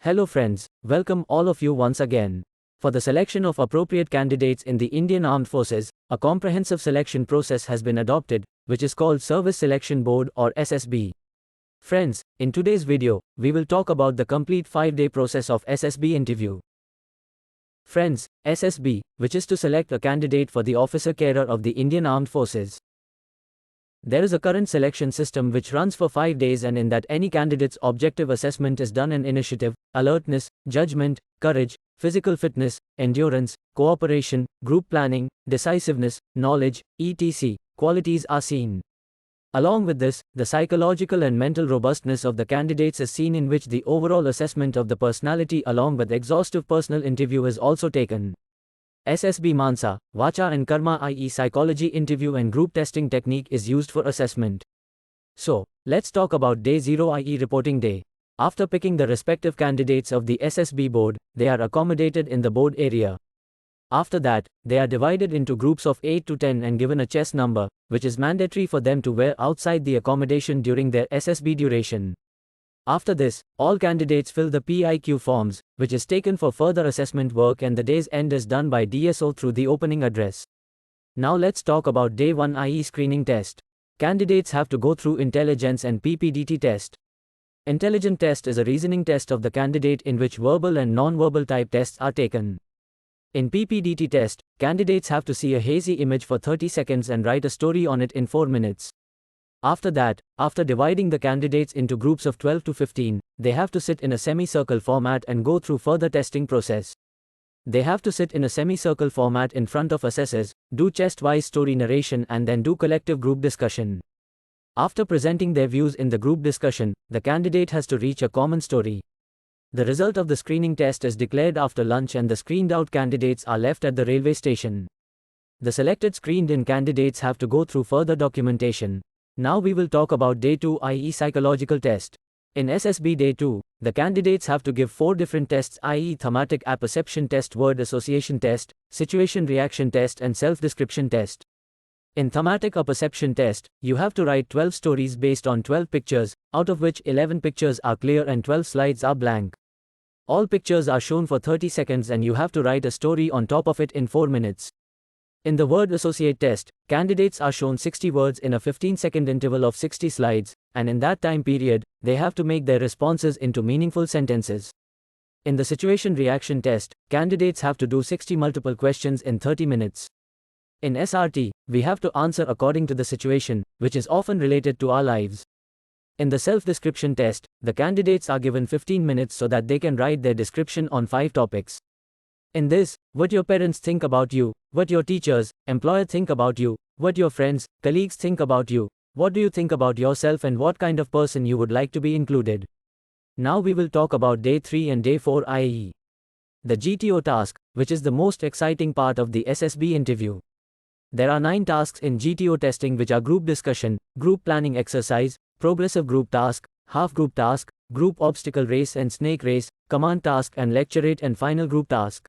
Hello friends, welcome all of you once again. For the selection of appropriate candidates in the Indian Armed Forces, a comprehensive selection process has been adopted, which is called Service Selection Board or SSB. Friends, in today's video, we will talk about the complete 5-day process of SSB interview. Friends, SSB, which is to select a candidate for the officer carer of the Indian Armed Forces. There is a current selection system which runs for 5 days, and in that any candidate's objective assessment is done, and initiative, alertness, judgment, courage, physical fitness, endurance, cooperation, group planning, decisiveness, knowledge, etc. qualities are seen. Along with this, the psychological and mental robustness of the candidates is seen, in which the overall assessment of the personality along with exhaustive personal interview is also taken. SSB Mansa, Vacha and Karma, i.e. psychology interview and group testing technique is used for assessment. So, let's talk about day 0, i.e. reporting day. After picking the respective candidates of the SSB board, they are accommodated in the board area. After that, they are divided into groups of 8 to 10 and given a chest number, which is mandatory for them to wear outside the accommodation during their SSB duration. After this, all candidates fill the PIQ forms, which is taken for further assessment work, and the day's end is done by DSO through the opening address. Now let's talk about day 1, i.e. screening test. Candidates have to go through intelligence and PPDT test. Intelligence test is a reasoning test of the candidate in which verbal and non-verbal type tests are taken. In PPDT test, candidates have to see a hazy image for 30 seconds and write a story on it in 4 minutes. After that, after dividing the candidates into groups of 12 to 15, they have to sit in a semicircle format and go through further testing process. They have to sit in a semicircle format in front of assessors, do chest-wise story narration, and then do collective group discussion. After presenting their views in the group discussion, the candidate has to reach a common story. The result of the screening test is declared after lunch, and the screened out candidates are left at the railway station. The selected screened-in candidates have to go through further documentation. Now we will talk about day 2, i.e. psychological test. In SSB day 2, the candidates have to give 4 different tests, i.e. thematic apperception test, word association test, situation reaction test, and self-description test. In thematic apperception test, you have to write 12 stories based on 12 pictures, out of which 11 pictures are clear and 12 slides are blank. All pictures are shown for 30 seconds and you have to write a story on top of it in 4 minutes. In the word associate test, candidates are shown 60 words in a 15-second interval of 60 slides, and in that time period, they have to make their responses into meaningful sentences. In the situation reaction test, candidates have to do 60 multiple questions in 30 minutes. In SRT, we have to answer according to the situation, which is often related to our lives. In the self-description test, the candidates are given 15 minutes so that they can write their description on 5 topics. In this, what your parents think about you, what your teachers, employer think about you, what your friends, colleagues think about you, what do you think about yourself, and what kind of person you would like to be included. Now we will talk about day 3 and day 4, i.e. the GTO task, which is the most exciting part of the SSB interview. There are 9 tasks in GTO testing, which are group discussion, group planning exercise, progressive group task, half group task, group obstacle race and snake race, command task and lecturate, and final group task.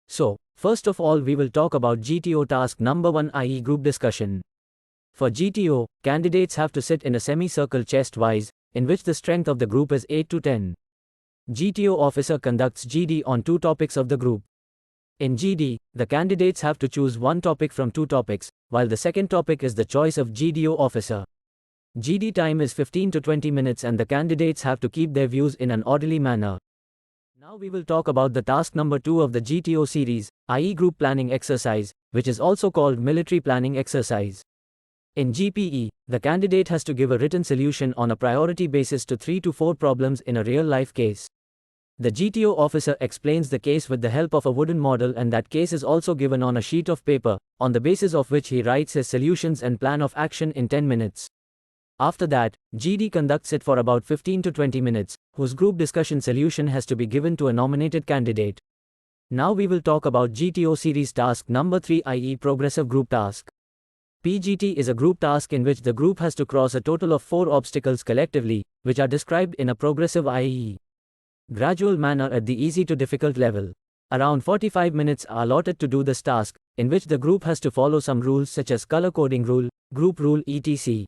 So, first of all we will talk about GTO task number 1, i.e. group discussion. For GTO, candidates have to sit in a semicircle chest-wise, in which the strength of the group is 8 to 10. GTO officer conducts GD on 2 topics of the group. In GD, the candidates have to choose 1 topic from 2 topics, while the second topic is the choice of GDO officer. GD time is 15 to 20 minutes and the candidates have to keep their views in an orderly manner. Now we will talk about the task number 2 of the GTO series, i.e. group planning exercise, which is also called military planning exercise. In GPE, the candidate has to give a written solution on a priority basis to 3 to 4 problems in a real-life case. The GTO officer explains the case with the help of a wooden model, and that case is also given on a sheet of paper, on the basis of which he writes his solutions and plan of action in 10 minutes. After that, GD conducts it for about 15 to 20 minutes, whose group discussion solution has to be given to a nominated candidate. Now we will talk about GTO series task number 3, i.e. progressive group task. PGT is a group task in which the group has to cross a total of 4 obstacles collectively, which are described in a progressive, i.e. gradual manner at the easy to difficult level. Around 45 minutes are allotted to do this task, in which the group has to follow some rules such as color coding rule, group rule, etc.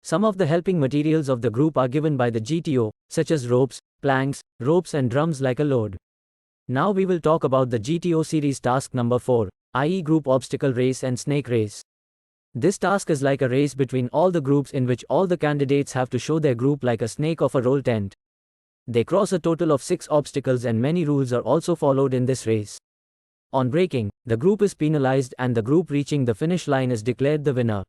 Some of the helping materials of the group are given by the GTO, such as ropes, planks, ropes and drums like a load. Now we will talk about the GTO series task number 4, i.e. group obstacle race and snake race. This task is like a race between all the groups in which all the candidates have to show their group like a snake of a roll tent. They cross a total of 6 obstacles and many rules are also followed in this race. On breaking, the group is penalized and the group reaching the finish line is declared the winner.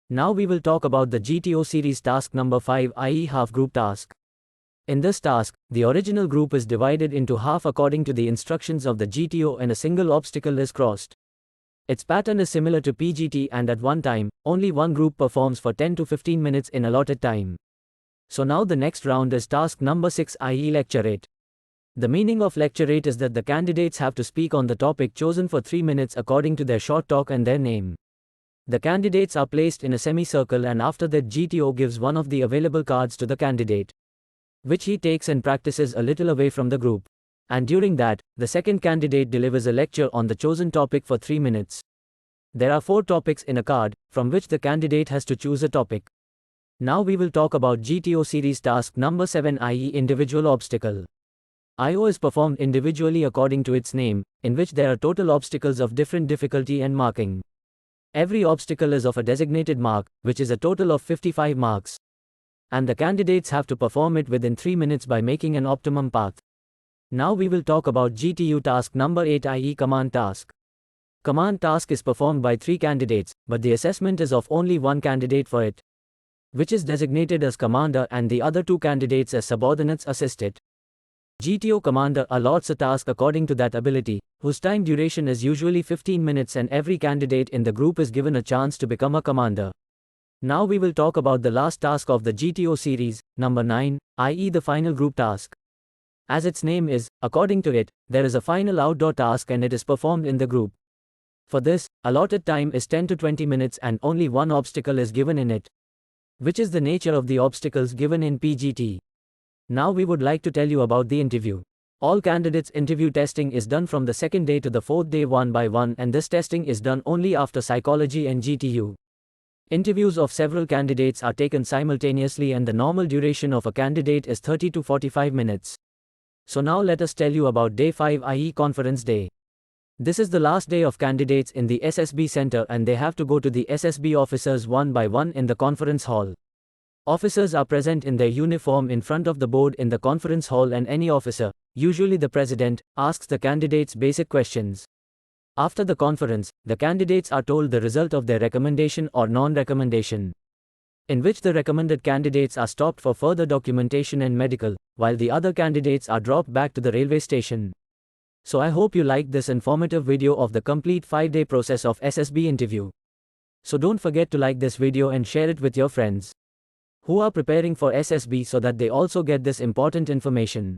Now we will talk about the GTO series task number 5, i.e. half group task. In this task, the original group is divided into half according to the instructions of the GTO and a single obstacle is crossed. Its pattern is similar to PGT and at one time, only one group performs for 10 to 15 minutes in allotted time. So now the next round is task number 6, i.e. lecturate. The meaning of lecturate is that the candidates have to speak on the topic chosen for 3 minutes according to their short talk and their name. The candidates are placed in a semicircle and after that GTO gives one of the available cards to the candidate, which he takes and practices a little away from the group. And during that, the second candidate delivers a lecture on the chosen topic for 3 minutes. There are 4 topics in a card, from which the candidate has to choose a topic. Now we will talk about GTO series task number 7, i.e. individual obstacle. IO is performed individually according to its name, in which there are total obstacles of different difficulty and marking. Every obstacle is of a designated mark, which is a total of 55 marks. And the candidates have to perform it within 3 minutes by making an optimum path. Now we will talk about GTU task number 8, i.e. command task. Command task is performed by 3 candidates, but the assessment is of only one candidate for it, which is designated as commander and the other 2 candidates as subordinates assist it. GTO commander allots a task according to that ability, whose time duration is usually 15 minutes and every candidate in the group is given a chance to become a commander. Now we will talk about the last task of the GTO series, number 9, i.e. the final group task. As its name is, according to it, there is a final outdoor task and it is performed in the group. For this, allotted time is 10 to 20 minutes and only one obstacle is given in it, which is the nature of the obstacles given in PGT. Now we would like to tell you about the interview. All candidates' interview testing is done from the second day to the 4th day one by one and this testing is done only after psychology and GTU. Interviews of several candidates are taken simultaneously and the normal duration of a candidate is 30 to 45 minutes. So now let us tell you about day 5, i.e. conference day. This is the last day of candidates in the SSB center and they have to go to the SSB officers one by one in the conference hall. Officers are present in their uniform in front of the board in the conference hall and any officer, usually the president, asks the candidates basic questions. After the conference, the candidates are told the result of their recommendation or non-recommendation, in which the recommended candidates are stopped for further documentation and medical, while the other candidates are dropped back to the railway station. So I hope you liked this informative video of the complete 5-day process of SSB interview. So don't forget to like this video and share it with your friends who are preparing for SSB so that they also get this important information.